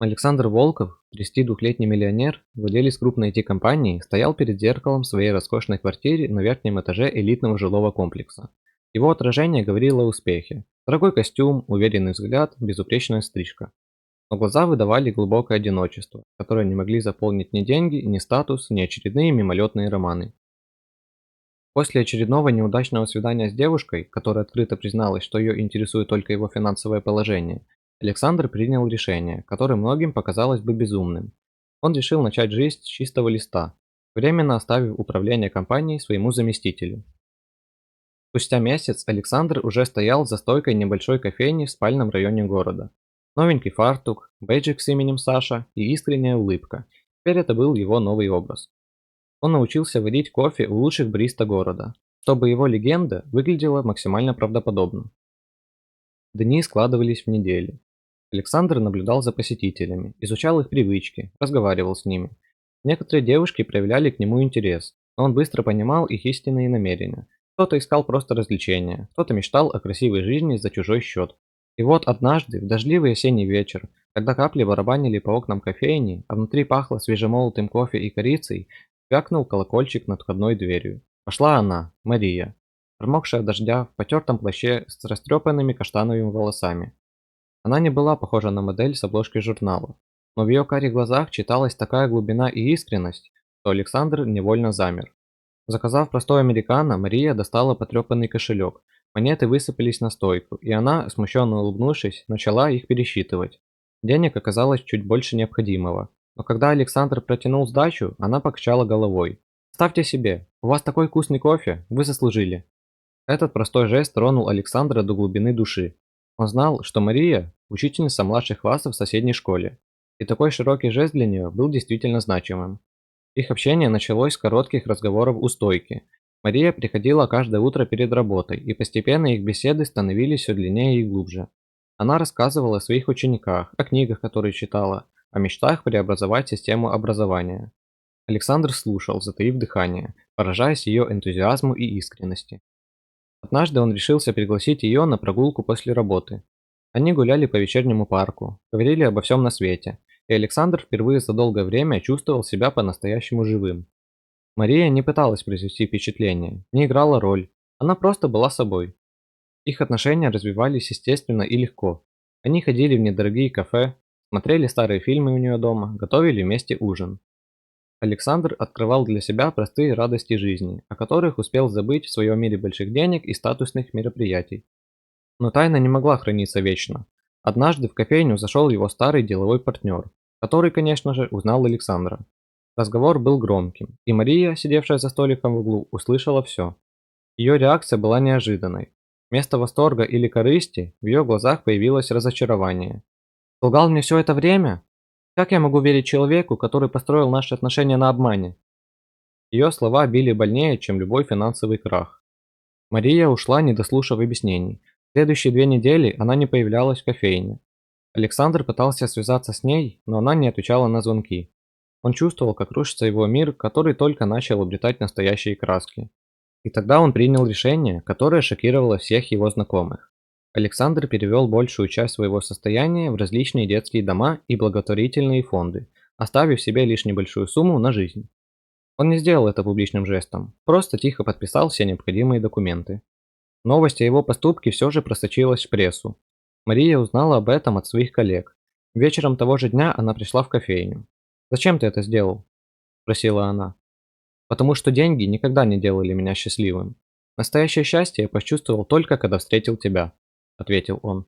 Александр Волков, 32-летний миллионер, владелец крупной IT-компании, стоял перед зеркалом в своей роскошной квартире на верхнем этаже элитного жилого комплекса. Его отражение говорило о успехе. Дорогой костюм, уверенный взгляд, безупречная стрижка. Но глаза выдавали глубокое одиночество, которое не могли заполнить ни деньги, ни статус, ни очередные мимолетные романы. После очередного неудачного свидания с девушкой, которая открыто призналась, что ее интересует только его финансовое положение, Александр принял решение, которое многим показалось бы безумным. Он решил начать жизнь с чистого листа, временно оставив управление компанией своему заместителю. Спустя месяц Александр уже стоял за стойкой небольшой кофейни в спальном районе города. Новенький фартук, бейджик с именем Саша и искренняя улыбка. Теперь это был его новый образ. Он научился варить кофе у лучших бариста города, чтобы его легенда выглядела максимально правдоподобно. Дни складывались в недели. Александр наблюдал за посетителями, изучал их привычки, разговаривал с ними. Некоторые девушки проявляли к нему интерес, но он быстро понимал их истинные намерения. Кто-то искал просто развлечения, кто-то мечтал о красивой жизни за чужой счет. И вот однажды, в дождливый осенний вечер, когда капли барабанили по окнам кофейни, а внутри пахло свежемолотым кофе и корицей, звякнул колокольчик над входной дверью. Вошла она, Мария, промокшая от дождя, в потертом плаще с растрепанными каштановыми волосами. Она не была похожа на модель с обложки журнала, но в ее карих глазах читалась такая глубина и искренность, что Александр невольно замер. Заказав простой американо, Мария достала потрепанный кошелек. Монеты высыпались на стойку, и она, смущенно улыбнувшись, начала их пересчитывать. Денег оказалось чуть больше необходимого, но когда Александр протянул сдачу, она покачала головой. «Ставьте себе, у вас такой вкусный кофе, вы заслужили». Этот простой жест тронул Александра до глубины души. Он знал, что Мария – учительница младших классов в соседней школе, и такой широкий жест для нее был действительно значимым. Их общение началось с коротких разговоров у стойки. Мария приходила каждое утро перед работой, и постепенно их беседы становились все длиннее и глубже. Она рассказывала о своих учениках, о книгах, которые читала, о мечтах преобразовать систему образования. Александр слушал, затаив дыхание, поражаясь ее энтузиазму и искренности. Однажды он решился пригласить ее на прогулку после работы. Они гуляли по вечернему парку, говорили обо всем на свете, и Александр впервые за долгое время чувствовал себя по-настоящему живым. Мария не пыталась произвести впечатление, не играла роль, она просто была собой. Их отношения развивались естественно и легко. Они ходили в недорогие кафе, смотрели старые фильмы у нее дома, готовили вместе ужин. Александр открывал для себя простые радости жизни, о которых успел забыть в своем мире больших денег и статусных мероприятий. Но тайна не могла храниться вечно. Однажды в кофейню зашел его старый деловой партнер, который, конечно же, узнал Александра. Разговор был громким, и Мария, сидевшая за столиком в углу, услышала все. Ее реакция была неожиданной. Вместо восторга или корысти в ее глазах появилось разочарование. «Лгал мне все это время? Как я могу верить человеку, который построил наши отношения на обмане?» Ее слова били больнее, чем любой финансовый крах. Мария ушла, не дослушав объяснений. Следующие 2 недели она не появлялась в кофейне. Александр пытался связаться с ней, но она не отвечала на звонки. Он чувствовал, как рушится его мир, который только начал обретать настоящие краски. И тогда он принял решение, которое шокировало всех его знакомых. Александр перевел большую часть своего состояния в различные детские дома и благотворительные фонды, оставив себе лишь небольшую сумму на жизнь. Он не сделал это публичным жестом, просто тихо подписал все необходимые документы. Новость о его поступке все же просочилась в прессу. Мария узнала об этом от своих коллег. Вечером того же дня она пришла в кофейню. «Зачем ты это сделал?» – спросила она. «Потому что деньги никогда не делали меня счастливым. Настоящее счастье я почувствовал только когда встретил тебя», – ответил он.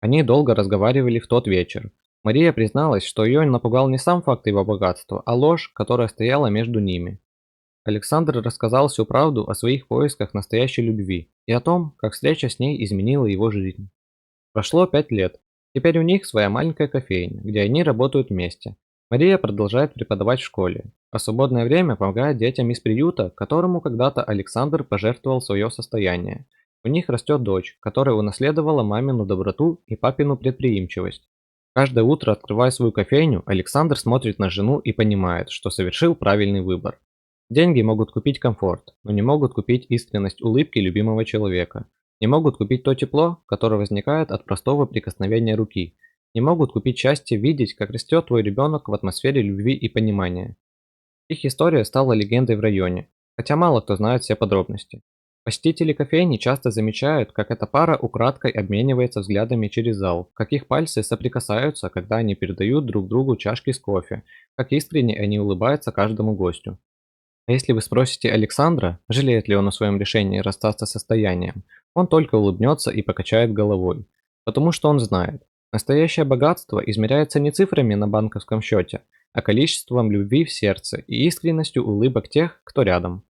Они долго разговаривали в тот вечер. Мария призналась, что ее напугал не сам факт его богатства, а ложь, которая стояла между ними. Александр рассказал всю правду о своих поисках настоящей любви и о том, как встреча с ней изменила его жизнь. Прошло 5 лет. Теперь у них своя маленькая кофейня, где они работают вместе. Мария продолжает преподавать в школе, а в свободное время помогает детям из приюта, которому когда-то Александр пожертвовал свое состояние. У них растет дочь, которая унаследовала мамину доброту и папину предприимчивость. Каждое утро, открывая свою кофейню, Александр смотрит на жену и понимает, что совершил правильный выбор. Деньги могут купить комфорт, но не могут купить искренность улыбки любимого человека. Не могут купить то тепло, которое возникает от простого прикосновения руки. не могут купить счастье видеть, как растет твой ребенок в атмосфере любви и понимания. Их история стала легендой в районе, хотя мало кто знает все подробности. Посетители кофейни часто замечают, как эта пара украдкой обменивается взглядами через зал, как их пальцы соприкасаются, когда они передают друг другу чашки с кофе, как искренне они улыбаются каждому гостю. А если вы спросите Александра, жалеет ли он о своем решении расстаться с состоянием, он только улыбнется и покачает головой. Потому что он знает, настоящее богатство измеряется не цифрами на банковском счете, а количеством любви в сердце и искренностью улыбок тех, кто рядом.